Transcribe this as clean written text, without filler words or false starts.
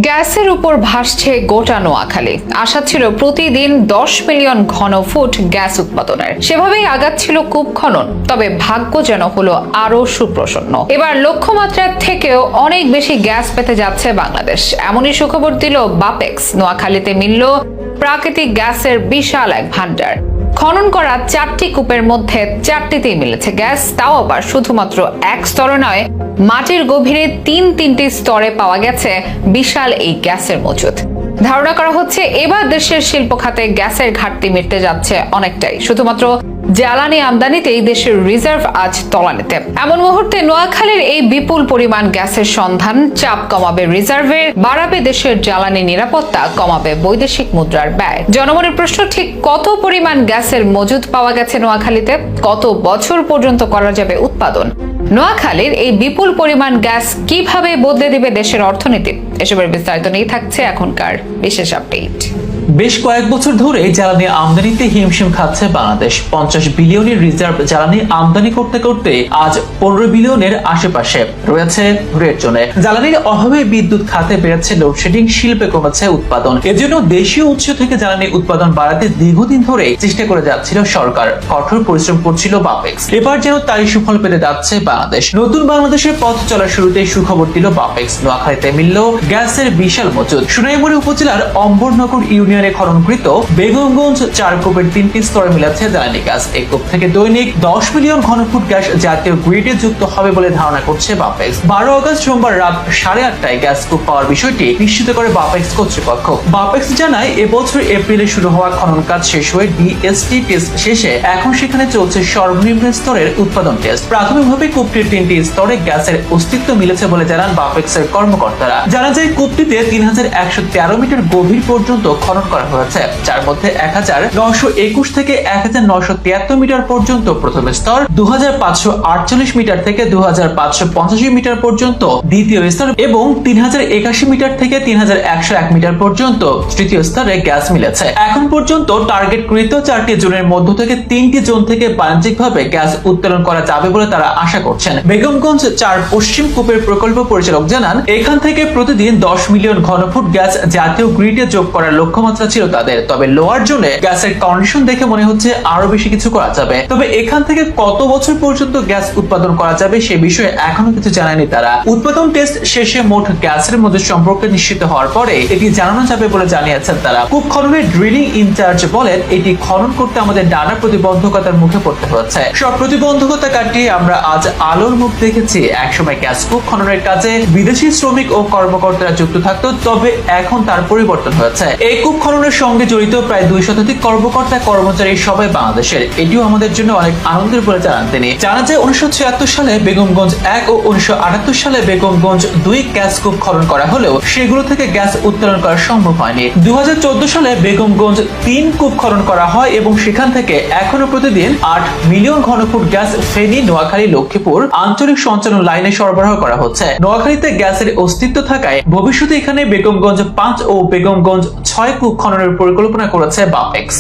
গ্যাসের উপর ভাসছে গোটা নোয়াখালী। আশা ছিল প্রতিদিন 10 মিলিয়ন ঘনফুট গ্যাস উৎপাদনের, সেভাবেই আগাচ্ছিল কূপ খনন। তবে ভাগ্য যেন হলো আরো সুপ্রসন্ন। এবার লক্ষ্যমাত্রার থেকেও অনেক বেশি গ্যাস পেতে যাচ্ছে বাংলাদেশ। এমনই সুখবর দিল বাপেক্স। নোয়াখালীতে মিলল প্রাকৃতিক গ্যাসের বিশাল এক ভান্ডার। খনন করা 4টি কূপের মধ্যে 4টিতেই মিলেছে গ্যাস, তাও আবার শুধুমাত্র এক স্তরে নয়, মাটির গভীরে তিনটি স্তরে পাওয়া গেছে বিশাল এই গ্যাসের মজুদ। ধারণা করা হচ্ছে এবার দেশের শিল্প খাতে গ্যাসের ঘাটতি মিটতে যাচ্ছে অনেকটাই। শুধুমাত্র জ্বালানি আমদানিতেই দেশের রিজার্ভ আজ তলানিতে। এমন মুহূর্তে নোয়াখালীর এই বিপুল পরিমাণ গ্যাসের সন্ধান চাপ কমাবে রিজার্ভে, বাড়াবে দেশের জ্বালানি নিরাপত্তা, কমাবে বৈদেশিক মুদ্রার ব্যয়। জনমনের প্রশ্ন, ঠিক কত পরিমাণ গ্যাসের মজুদ পাওয়া গেছে নোয়াখালীতে? কত বছর পর্যন্ত করা যাবে উৎপাদন? নোয়াখালীর এই বিপুল পরিমাণ গ্যাস কিভাবে বদলে দিবে দেশের অর্থনীতি? এসবের বিস্তারিত নিয়ে থাকছে এখনকার বিশেষ আপডেট। বেশ কয়েক বছর ধরে জ্বালানি আমদানিতে হিমশিম খাচ্ছে বাংলাদেশ। 50 বিলিয়নের রিজার্ভ জ্বালানি আমদানি করতে করতে আজ 15 বিলিয়নের আশেপাশে রয়েছে রেড জোনে। জ্বালানির অভাবে বিদ্যুৎ খাতে বেড়েছে লোডশেডিং, শিল্পে কমেছে উৎপাদন। এজন্য দেশীয় উৎস থেকে জ্বালানি উৎপাদন বাড়াতে দীর্ঘদিন ধরে চেষ্টা করে যাচ্ছিল সরকার, কঠোর পরিশ্রম করছিল বাপেক্স। এবার যেন তারই সুফল পেতে যাচ্ছে বাংলাদেশ। নতুন বাংলাদেশের পথ চলার শুরুতেই সুখবর দিল বাপেক্স। নোয়াখালীতে মিলল গ্যাসের বিশাল মজুদ। সোনাইমুড়ি উপজেলার অম্বরনগর ইউনিয়নে খননকৃত বেগমগঞ্জ 4 কূপের 3টি স্তরে মিলেছে জ্বালানি গ্যাস। এই কূপ থেকে দৈনিক 10 মিলিয়ন ঘনফুট গ্যাস জাতীয় গ্রিডে যুক্ত হবে বলে ধারণা করছে বাপেক্স। 12 আগস্ট সোমবার রাত 8:30টায় গ্যাস কূপ পাওয়ার বিষয়টি নিশ্চিত করে বাপেক্স কর্তৃপক্ষ। বাপেক্স জানায়, এবছর এপ্রিলে শুরু হওয়া খনন কাজ শেষ হয়ে ডিএসটি টেস্ট শেষে এখন সেখানে চলছে সর্বনিম্ন স্তরের উৎপাদন টেস্ট। প্রাথমিকভাবে কূপটির 3টি স্তরে গ্যাসের অস্তিত্ব মিলেছে বলে জানান বাপেক্সের কর্মকর্তারা। জানা যায়, কূপটিতে 3113 মিটার গভীর পর্যন্ত খনন করা হয়েছে, যার মধ্যে 1921 থেকে 1973 মিটার পর্যন্ত প্রথম স্তর, 2548 মিটার থেকে 2585 মিটার পর্যন্ত দ্বিতীয় স্তর এবং 3081 মিটার থেকে 3101 মিটার পর্যন্ত তৃতীয় স্তরে গ্যাস মিলেছে। এখন পর্যন্ত টার্গেটকৃত 4টি জোনের মধ্য থেকে 3টি জোন থেকে বাণিজ্যিকভাবে গ্যাস উত্তোলন করা যাবে বলে তারা আশা করছেন। বেগমগঞ্জ 4 পশ্চিম কূপের প্রকল্প পরিচালক জানান, এখান থেকে প্রতিদিন 10 মিলিয়ন ঘনফুট গ্যাস জাতীয় গ্রিডে যোগ করার লক্ষ্যমাত্রা ছিল তাদের। তবে লোয়ার জোনে গ্যাসের কন্ডিশন দেখে মনে হচ্ছে আরো বেশি কিছু করা যাবে। তবে এখান থেকে কত বছর পর্যন্ত গ্যাস উৎপাদন করা যাবে সে বিষয়ে এখনো কিছু জানায়নি তারা। উৎপাদন টেস্ট শেষে মোট গ্যাসের মধ্যে সম্পর্কে নিশ্চিত হওয়ার পরে এটি জানানো যাবে বলে জানিয়েছেন তারা। কূপ খননের ড্রিলিং ইনচার্জ বলেন, এটি খনন করতে আমাদের নানা প্রতিবন্ধকতার মুখে পড়তে হচ্ছে। সব প্রতিবন্ধকতা কাটিয়ে আমরা আজ আলোর মুখ দেখেছি। একসময় গ্যাস কূপ খননের কাজে বিদেশি শ্রমিক ও কর্মকর্তারা যুক্ত থাকতো, তবে এখন তার পরিবর্তন হয়েছে। এই কূপ খননের সঙ্গে জড়িত প্রায় 2 শতাধিক কর্মকর্তা কর্মচারী সবাই বাংলাদেশের। এটিও আমাদের জন্য অনেক আনন্দের বলে জানান তিনি। জানা যায়, 1976 সালে বেগমগঞ্জ 1 ও 1978 সালে বেগমগঞ্জ 2 গ্যাস কূপ খনন করা হলেও সেগুলো থেকে গ্যাস উত্তোলন করা সম্ভব হয়নি। 2014 সালে বেগমগঞ্জ 3 কূপ খনন করা হয় এবং সেখান থেকে এখনো প্রতিদিন 8 মিলিয়ন ঘনফুট গ্যাস ফেনী, নোয়াখালী, লক্ষ্মীপুর আঞ্চলিক সঞ্চালন লাইনে সরবরাহ করা হচ্ছে। নোয়াখালীতে গ্যাসের অস্তিত্ব থাকায় ভবিষ্যতে এখানে বেগমগঞ্জ 5 ও বেগমগঞ্জ 6 কূপ খননের পরিকল্পনা করেছে বাপেক্স।